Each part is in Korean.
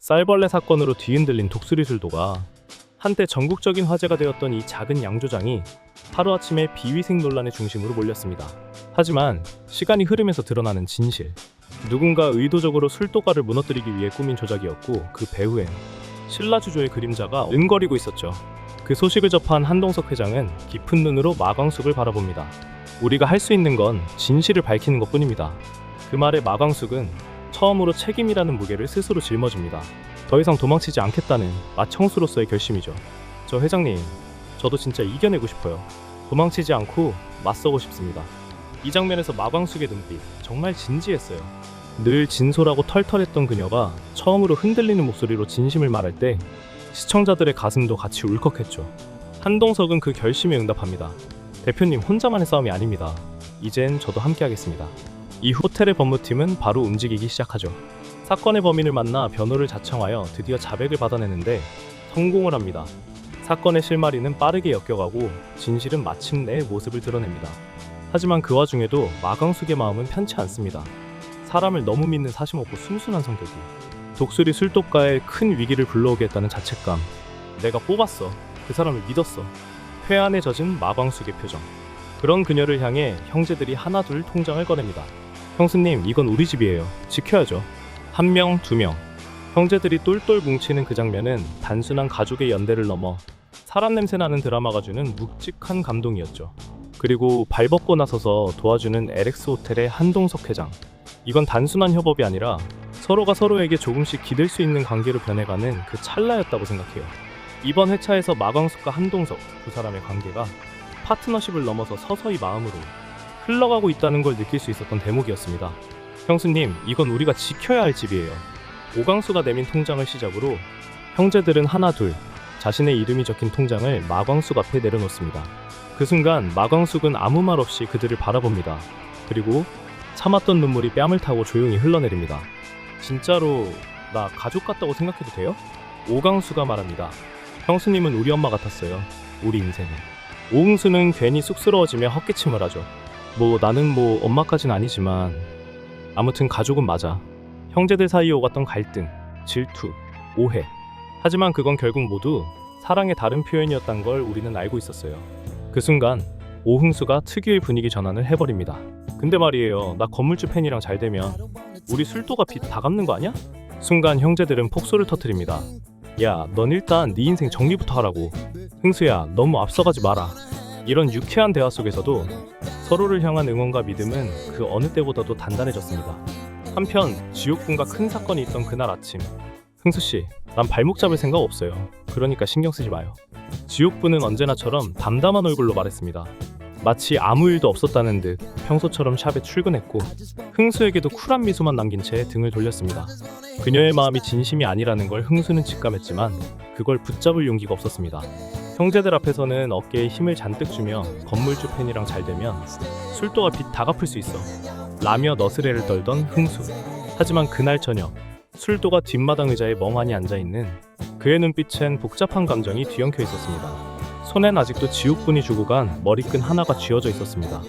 쌀벌레 사건으로 뒤흔들린 독수리술도가 한때 전국적인 화제가 되었던 이 작은 양조장이 하루아침에 비위생 논란의 중심으로 몰렸습니다. 하지만 시간이 흐르면서 드러나는 진실. 누군가 의도적으로 술도가를 무너뜨리기 위해 꾸민 조작이었고, 그 배후엔 신라주조의 그림자가 은거리고 있었죠. 그 소식을 접한 한동석 회장은 깊은 눈으로 마광숙을 바라봅니다. 우리가 할 수 있는 건 진실을 밝히는 것뿐입니다. 그 말에 마광숙은 처음으로 책임이라는 무게를 스스로 짊어집니다. 더 이상 도망치지 않겠다는 마청수로서의 결심이죠. 저 회장님, 저도 진짜 이겨내고 싶어요. 도망치지 않고 맞서고 싶습니다. 이 장면에서 마광숙의 눈빛 정말 진지했어요. 늘 진솔하고 털털했던 그녀가 처음으로 흔들리는 목소리로 진심을 말할 때 시청자들의 가슴도 같이 울컥했죠. 한동석은 그 결심에 응답합니다. 대표님 혼자만의 싸움이 아닙니다. 이젠 저도 함께하겠습니다. 이후 호텔의 법무팀은 바로 움직이기 시작하죠. 사건의 범인을 만나 변호를 자청하여 드디어 자백을 받아내는데 성공을 합니다. 사건의 실마리는 빠르게 엮여가고 진실은 마침내 모습을 드러냅니다. 하지만 그 와중에도 마광숙의 마음은 편치 않습니다. 사람을 너무 믿는 사심 없고 순순한 성격이 독수리 술독가에 큰 위기를 불러오게 했다는 자책감. 내가 뽑았어. 그 사람을 믿었어. 회한에 젖은 마광숙의 표정. 그런 그녀를 향해 형제들이 하나둘 통장을 꺼냅니다. 형수님, 이건 우리 집이에요. 지켜야죠. 한 명, 두 명. 형제들이 똘똘 뭉치는 그 장면은 단순한 가족의 연대를 넘어 사람 냄새 나는 드라마가 주는 묵직한 감동이었죠. 그리고 발벗고 나서서 도와주는 LX 호텔의 한동석 회장. 이건 단순한 협업이 아니라 서로가 서로에게 조금씩 기댈 수 있는 관계로 변해가는 그 찰나였다고 생각해요. 이번 회차에서 마광숙과 한동석 두 사람의 관계가 파트너십을 넘어서 서서히 마음으로 흘러가고 있다는 걸 느낄 수 있었던 대목이었습니다. 형수님, 이건 우리가 지켜야 할 집이에요. 오광수가 내민 통장을 시작으로 형제들은 하나둘 자신의 이름이 적힌 통장을 마광숙 앞에 내려놓습니다. 그 순간 마광숙은 아무 말 없이 그들을 바라봅니다. 그리고 참았던 눈물이 뺨을 타고 조용히 흘러내립니다. 진짜로 나 가족 같다고 생각해도 돼요? 오광수가 말합니다. 형수님은 우리 엄마 같았어요. 우리 인생은. 오흥수는 괜히 쑥스러워지며 헛기침을 하죠. 나는 엄마까진 아니지만 아무튼 가족은 맞아. 형제들 사이에 오갔던 갈등, 질투, 오해. 하지만 그건 결국 모두 사랑의 다른 표현이었단 걸 우리는 알고 있었어요. 그 순간 오흥수가 특유의 분위기 전환을 해버립니다. 근데 말이에요, 나 건물주 팬이랑 잘 되면 우리 술도가 빚 다 갚는 거 아니야? 순간 형제들은 폭소를 터뜨립니다. 야, 넌 일단 네 인생 정리부터 하라고. 흥수야, 너무 앞서가지 마라. 이런 유쾌한 대화 속에서도 서로를 향한 응원과 믿음은 그 어느 때보다도 단단해졌습니다. 한편 지옥군과 큰 사건이 있던 그날 아침, 흥수씨, 난 발목 잡을 생각 없어요. 그러니까 신경 쓰지 마요. 지옥군은 언제나처럼 담담한 얼굴로 말했습니다. 마치 아무 일도 없었다는 듯 평소처럼 샵에 출근했고 흥수에게도 쿨한 미소만 남긴 채 등을 돌렸습니다. 그녀의 마음이 진심이 아니라는 걸 흥수는 직감했지만 그걸 붙잡을 용기가 없었습니다. 형제들 앞에서는 어깨에 힘을 잔뜩 주며 건물주 팬이랑 잘 되면 술도가 빚 다 갚을 수 있어 라며 너스레를 떨던 흥수. 하지만 그날 저녁 술도가 뒷마당 의자에 멍하니 앉아있는 그의 눈빛엔 복잡한 감정이 뒤엉켜 있었습니다. 손엔 아직도 지옥분이 주고 간 머리끈 하나가 쥐어져 있었습니다.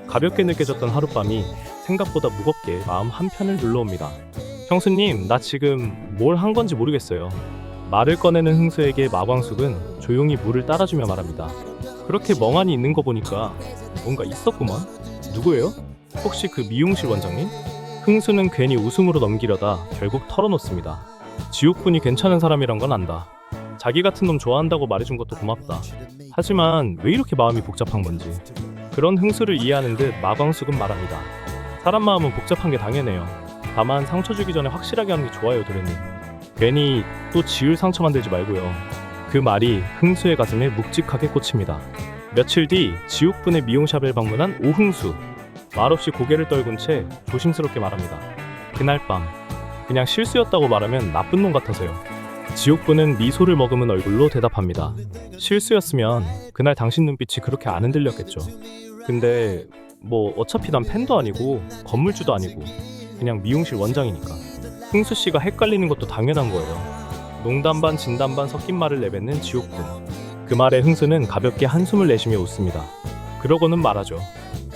가볍게 느껴졌던 하룻밤이 생각보다 무겁게 마음 한편을 눌러옵니다. 형수님, 나 지금 뭘 한 건지 모르겠어요. 말을 꺼내는 흥수에게 마광숙은 조용히 물을 따라주며 말합니다. 그렇게 멍하니 있는 거 보니까 뭔가 있었구먼. 누구예요? 혹시 그 미용실 원장님? 흥수는 괜히 웃음으로 넘기려다 결국 털어놓습니다. 지옥분이 괜찮은 사람이란 건 안다. 자기 같은 놈 좋아한다고 말해준 것도 고맙다. 하지만 왜 이렇게 마음이 복잡한 건지. 그런 흥수를 이해하는 듯 마광숙은 말합니다. 사람 마음은 복잡한 게 당연해요. 다만 상처 주기 전에 확실하게 하는 게 좋아요, 도련님. 괜히 또 지울 상처 만들지 말고요. 그 말이 흥수의 가슴에 묵직하게 꽂힙니다. 며칠 뒤 지옥분의 미용샵을 방문한 오흥수. 말없이 고개를 떨군 채 조심스럽게 말합니다. 그날 밤 그냥 실수였다고 말하면 나쁜 놈 같아서요. 지옥분은 미소를 머금은 얼굴로 대답합니다. 실수였으면 그날 당신 눈빛이 그렇게 안 흔들렸겠죠. 근데 어차피 난 팬도 아니고 건물주도 아니고 그냥 미용실 원장이니까. 흥수씨가 헷갈리는 것도 당연한 거예요. 농담 반 진담 반 섞인 말을 내뱉는 지옥분. 그 말에 흥수는 가볍게 한숨을 내쉬며 웃습니다. 그러고는 말하죠.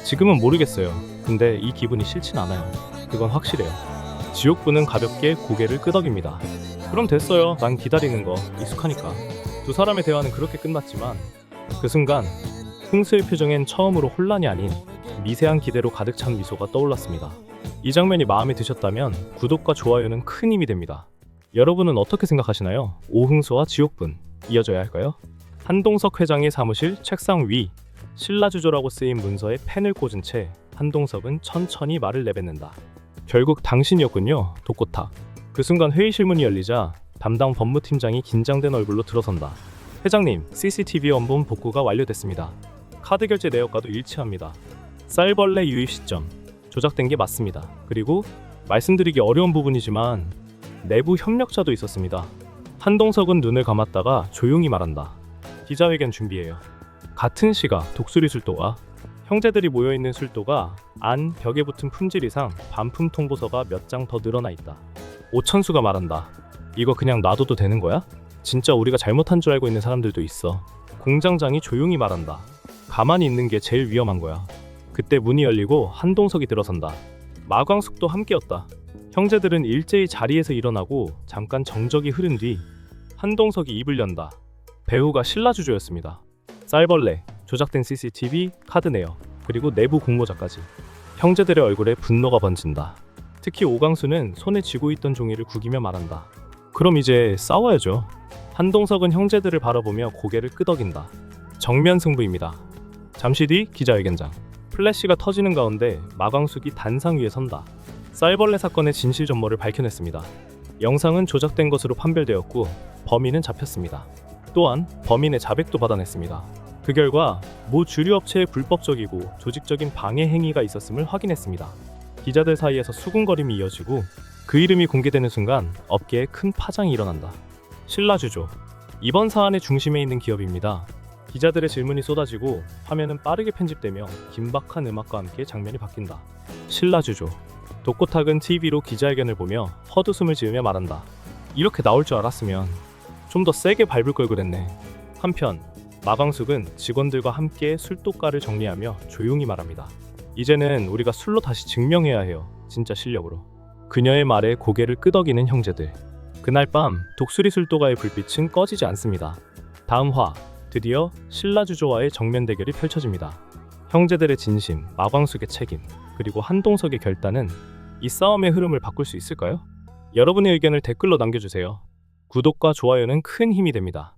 지금은 모르겠어요. 근데 이 기분이 싫진 않아요. 그건 확실해요. 지옥분은 가볍게 고개를 끄덕입니다. 그럼 됐어요. 난 기다리는 거 익숙하니까. 두 사람의 대화는 그렇게 끝났지만 그 순간 흥수의 표정엔 처음으로 혼란이 아닌 미세한 기대로 가득 찬 미소가 떠올랐습니다. 이 장면이 마음에 드셨다면 구독과 좋아요는 큰 힘이 됩니다. 여러분은 어떻게 생각하시나요? 오흥수와 지옥분 이어져야 할까요? 한동석 회장의 사무실 책상 위 신라주조라고 쓰인 문서에 펜을 꽂은 채 한동석은 천천히 말을 내뱉는다. 결국 당신이었군요, 독고탁. 그 순간 회의실 문이 열리자 담당 법무팀장이 긴장된 얼굴로 들어선다. 회장님, CCTV 원본 복구가 완료됐습니다. 카드 결제 내역과도 일치합니다. 쌀벌레 유입 시점 조작된 게 맞습니다. 그리고 말씀드리기 어려운 부분이지만 내부 협력자도 있었습니다. 한동석은 눈을 감았다가 조용히 말한다. 기자회견 준비해요. 같은 시각 독수리 술도가 형제들이 모여있는 술도가 안 벽에 붙은 품질 이상 반품 통보서가 몇 장 더 늘어나 있다. 오천수가 말한다. 이거 그냥 놔둬도 되는 거야? 진짜 우리가 잘못한 줄 알고 있는 사람들도 있어. 공장장이 조용히 말한다. 가만히 있는 게 제일 위험한 거야. 그때 문이 열리고 한동석이 들어선다. 마광숙도 함께였다. 형제들은 일제히 자리에서 일어나고 잠깐 정적이 흐른 뒤 한동석이 입을 연다. 배우가 신라주조였습니다. 쌀벌레, 조작된 CCTV, 카드 내역, 그리고 내부 공모자까지. 형제들의 얼굴에 분노가 번진다. 특히 오강수는 손에 쥐고 있던 종이를 구기며 말한다. 그럼 이제 싸워야죠. 한동석은 형제들을 바라보며 고개를 끄덕인다. 정면 승부입니다. 잠시 뒤 기자회견장. 플래시가 터지는 가운데 마광숙이 단상 위에 선다. 쌀벌레 사건의 진실 전모를 밝혀냈습니다. 영상은 조작된 것으로 판별되었고 범인은 잡혔습니다. 또한 범인의 자백도 받아냈습니다. 그 결과 모 주류 업체의 불법적이고 조직적인 방해 행위가 있었음을 확인했습니다. 기자들 사이에서 수군거림이 이어지고 그 이름이 공개되는 순간 업계에 큰 파장이 일어난다. 신라주조. 이번 사안의 중심에 있는 기업입니다. 기자들의 질문이 쏟아지고 화면은 빠르게 편집되며 긴박한 음악과 함께 장면이 바뀐다. 신라주조. 독고탁은 TV로 기자회견을 보며 헛웃음을 지으며 말한다. 이렇게 나올 줄 알았으면 좀 더 세게 밟을 걸 그랬네. 한편 마광숙은 직원들과 함께 술독가를 정리하며 조용히 말합니다. 이제는 우리가 술로 다시 증명해야 해요. 진짜 실력으로. 그녀의 말에 고개를 끄덕이는 형제들. 그날 밤 독수리 술도가의 불빛은 꺼지지 않습니다. 다음 화 드디어 신라주조와의 정면 대결이 펼쳐집니다. 형제들의 진심, 마광숙의 책임, 그리고 한동석의 결단은 이 싸움의 흐름을 바꿀 수 있을까요? 여러분의 의견을 댓글로 남겨주세요. 구독과 좋아요는 큰 힘이 됩니다.